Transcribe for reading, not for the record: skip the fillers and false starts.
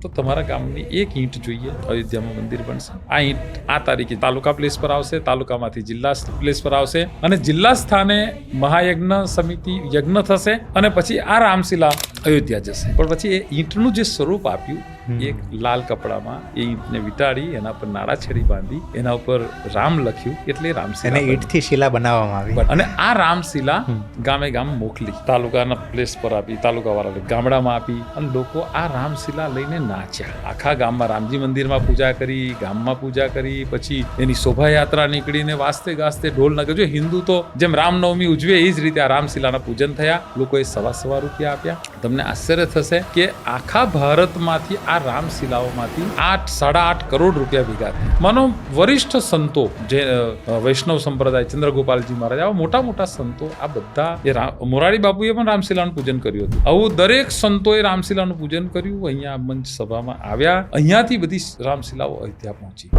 તો તમારા ગામની એક ઈંટ જોઈએ અયોધ્યામાં મંદિર બનશે. આ ઈંટ આ તારીખે તાલુકા પ્લેસ પર આવશે, તાલુકામાંથી જિલ્લા પ્લેસ પર આવશે અને જિલ્લા સ્થાને મહાયજ્ઞ સમિતિ યજ્ઞ થશે અને પછી આ રામશિલા અયોધ્યા જશે. પણ પછી એ ઈંટનું જે સ્વરૂપ આપ્યું એક લાલ કપડામાં એ ઈંટને વિટાડી એના પર નાળા છેડી બાંધી એના ઉપર રામ લખ્યું એટલે રામશિલા ઈંટથી શિલા બનાવવામાં આવી અને આ રામશિલા ગામે ગામ મોકલી, તાલુકાના પ્લેસ પર આપી, તાલુકા વાળા ગામડામાં આપી અને લોકો આ રામશિલા લઈને નાચ્યા. આખા ગામમાં રામજી મંદિરમાં પૂજા કરી, ગામમાં પૂજા કરી, પછી એની શોભાયાત્રા નીકળીને વાસ્તે ગાસ્તે ઢોલ નગર. જો હિન્દુ તો જેમ રામનવમી ઉજવે એ જ રીતે આ રામશિલાના પૂજન થયા. લોકોએ સવા રૂપિયા આપ્યા. તમને આશ્ચર્ય થશે કે આખા ભારતમાંથી આ રામશિલાઓમાંથી 8-8.5 કરોડ રૂપિયા ભેગા થયા. માનો વરિષ્ઠ સંતો જે વૈષ્ણવ સંપ્રદાય, ચંદ્રગોપાલજી મહારાજ, આવા મોટા મોટા સંતો, આ બધા મોરારી બાપુએ પણ રામશિલાનું પૂજન કર્યું હતું. આવું દરેક સંતોએ રામશિલાનું પૂજન કર્યું. અહીંયા મંચ સભામાં આવ્યા, અહીંયાથી બધી રામશિલાઓ અયોધ્યા પહોંચી.